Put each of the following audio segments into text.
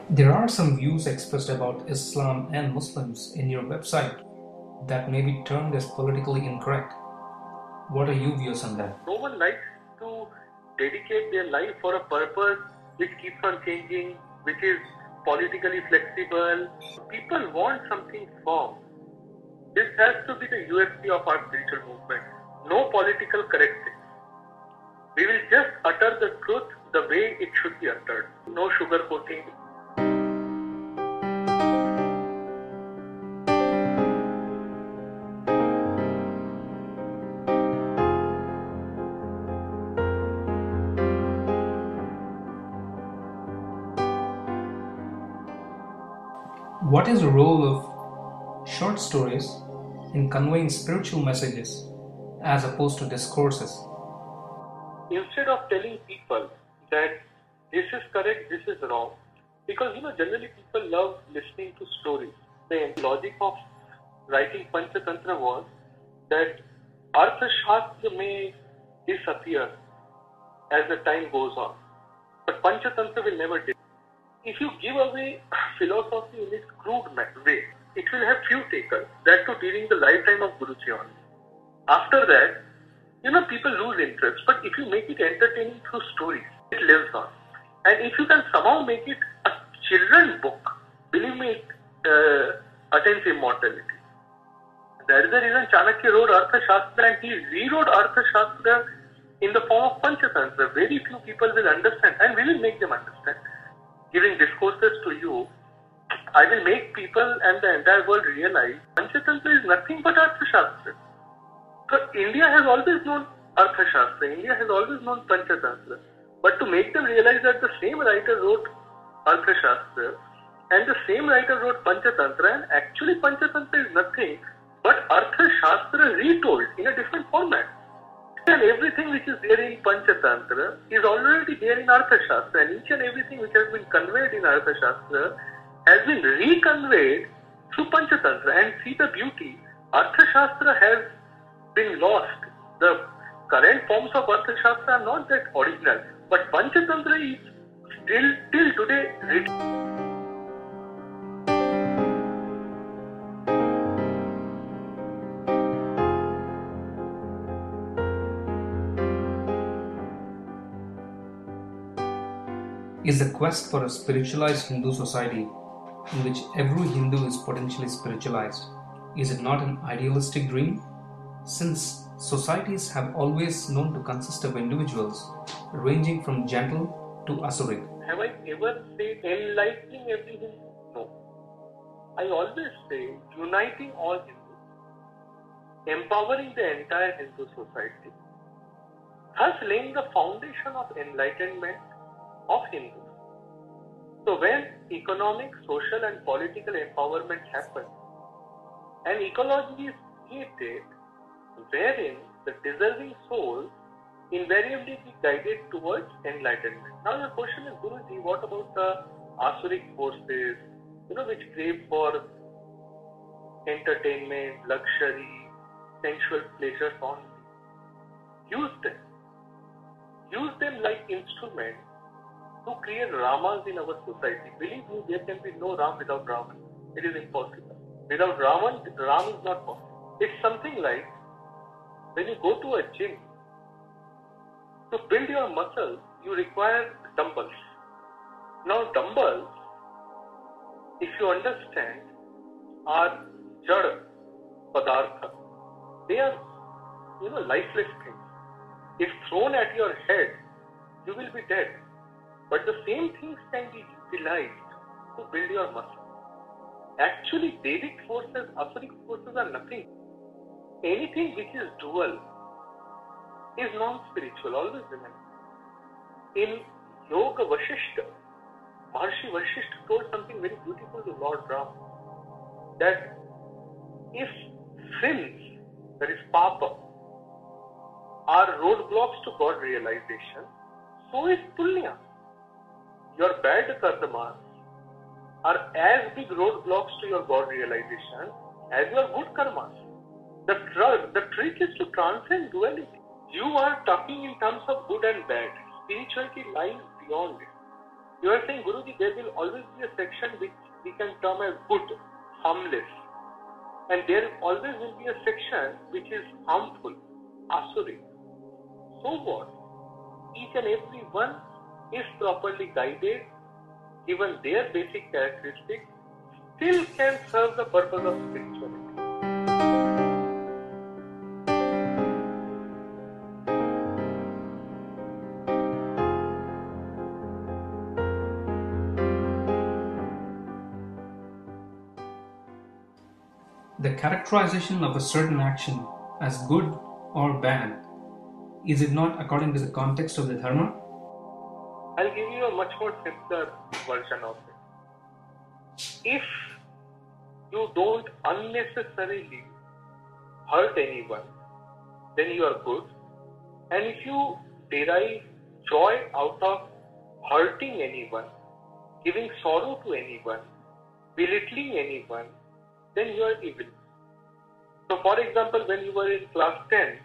There are some views expressed about Islam and Muslims in your website that may be termed as politically incorrect. What are your views on that? No one likes to dedicate their life for a purpose which keeps on changing, which is politically flexible. People want something firm. This has to be the USP of our spiritual movement. No political correct things. We will just utter the truth the way it should be uttered. No sugarcoating. What is the role of short stories in conveying spiritual messages as opposed to discourses? Instead of telling people that this is correct, this is wrong, because generally people love listening to stories. The logic of writing Panchatantra was that Artha Shastra may disappear as the time goes on, but Panchatantra will never disappear. If you give away philosophy in its crude way, it will have few takers, that too during the lifetime of Guruji only. After that, people lose interest, but if you make it entertaining through stories, it lives on. And if you can somehow make it a children's book, believe me, it attains immortality. That is the reason Chanakya wrote Artha Shastra, and he rewrote Artha Shastra in the form of Panchatantra. Very few people will understand, and we will make them understand. Giving discourses to you, I will make people and the entire world realize Panchatantra is nothing but Artha Shastra. So India has always known Artha Shastra, India has always known Panchatantra. But to make them realize that the same writer wrote Artha Shastra and the same writer wrote Panchatantra, and actually Panchatantra is nothing but Artha Shastra retold in a different format. And everything which is there in Panchatantra is already there in Artha Shastra, and each and everything which has been conveyed in Artha Shastra has been reconveyed through Panchatantra. And see the beauty, Artha Shastra has been lost. The current forms of Artha Shastra are not that original, but Panchatantra is still till today written. Is the quest for a spiritualized Hindu society in which every Hindu is potentially spiritualized, is it not an idealistic dream? Since societies have always known to consist of individuals ranging from gentle to asuric. Have I ever said enlightening every Hindu? No. I always say uniting all Hindus, empowering the entire Hindu society, thus laying the foundation of enlightenment of Hindus. So when economic, social and political empowerment happens, an ecology is created wherein the deserving souls invariably be guided towards enlightenment. Now your question is, Guruji, what about the asuric forces, which crave for entertainment, luxury, sensual pleasures only? Use them. Use them like instruments to create Ramas in our society. Believe me, there can be no Ram without Raman. It is impossible. Without Raman, Ram is not possible. It's something like when you go to a gym, to build your muscles, you require dumbbells. Now dumbbells, if you understand, are jada padartha. They are, lifeless things. If thrown at your head, you will be dead. But the same things can be utilized to build your muscle. Actually, Vedic forces, Asuric forces are nothing. Anything which is dual is non-spiritual, always remember. In Yoga Vashishta, Maharshi Vashishta told something very beautiful to Lord Ram, that if sins, that is papa, are roadblocks to God realization, so is punya. Your bad karmas are as big roadblocks to your God realization as your good karmas. The trick is to transcend duality. You are talking in terms of good and bad. Spirituality lies beyond it. You are saying, Guruji, there will always be a section which we can term as good, harmless. And there always will be a section which is harmful, asuri. So what? Each and every one is properly guided, given their basic characteristics, still can serve the purpose of spirituality. The characterization of a certain action as good or bad, is it not according to the context of the dharma? I'll give you a much more simpler version of it. If you don't unnecessarily hurt anyone, then you are good. And if you derive joy out of hurting anyone, giving sorrow to anyone, belittling anyone, then you are evil. So for example, when you were in class 10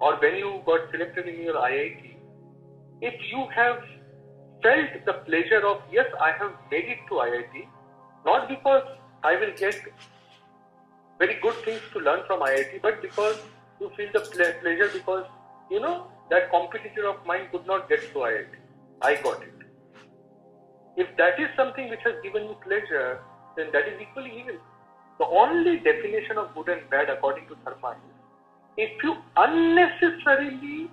or when you got selected in your IIT, if you have felt the pleasure of, yes, I have made it to IIT, not because I will get very good things to learn from IIT, but because you feel the pleasure because, that competitor of mine could not get to IIT. I got it. If that is something which has given you pleasure, then that is equally evil. The only definition of good and bad according to Dharma is, if you unnecessarily,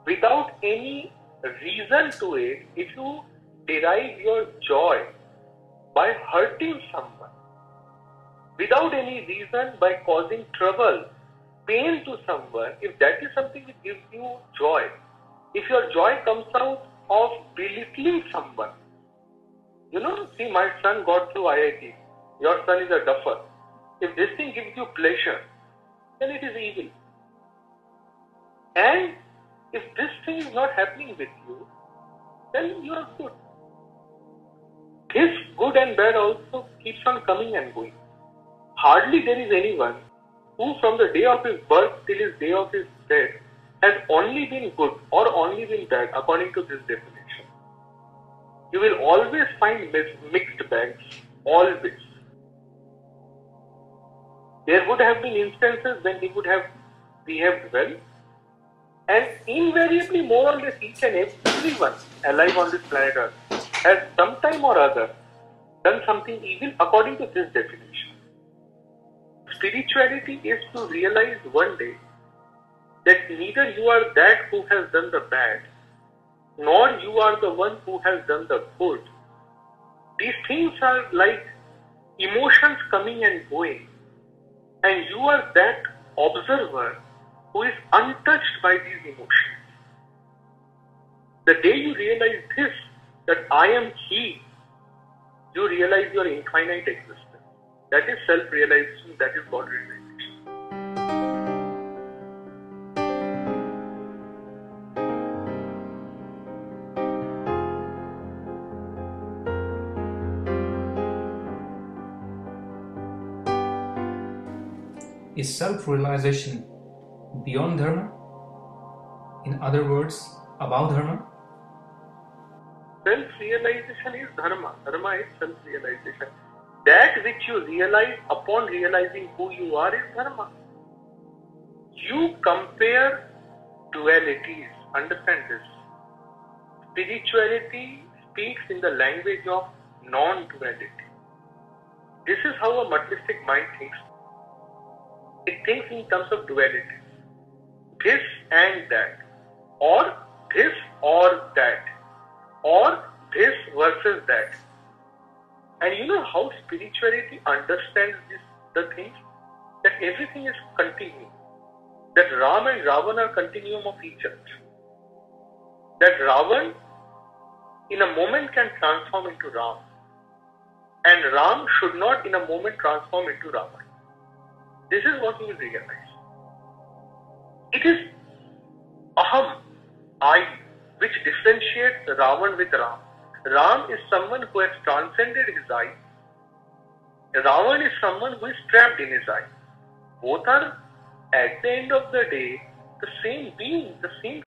without any reason to it, if you derive your joy by hurting someone, without any reason, by causing trouble, pain to someone, if that is something that gives you joy, if your joy comes out of belittling someone, see, my son got through IIT, your son is a duffer. If this thing gives you pleasure, then it is evil. And if this thing is not happening with you, then you are good. This good and bad also keeps on coming and going. Hardly there is anyone who from the day of his birth till his day of his death has only been good or only been bad according to this definition. You will always find mixed bags, always. There would have been instances when he would have behaved well, and invariably more or less each and everyone alive on this planet Earth has sometime or other done something evil according to this definition. Spirituality is to realize one day that neither you are that who has done the bad, nor you are the one who has done the good. These things are like emotions coming and going, and you are that observer who is untouched by these emotions. The day you realize this, that I am He, you realize your infinite existence. That is self-realization, that is God realization. Is self-realization beyond dharma? In other words, above dharma? Self-realization is dharma. Dharma is self-realization. That which you realize upon realizing who you are is dharma. You compare dualities. Understand this. Spirituality speaks in the language of non-duality. This is how a materialistic mind thinks. It thinks in terms of duality. This and that. Or this or that. Or this versus that. And you know how spirituality understands the things? That everything is continuum. That Ram and Ravan are continuum of each other. That Ravan in a moment can transform into Ram. And Ram should not in a moment transform into Ravan. This is what you will realize. It is Aham, I, which differentiates Ravan with Ram. Ram is someone who has transcended his I. Ravan is someone who is trapped in his I. Both are, at the end of the day, the same being, the same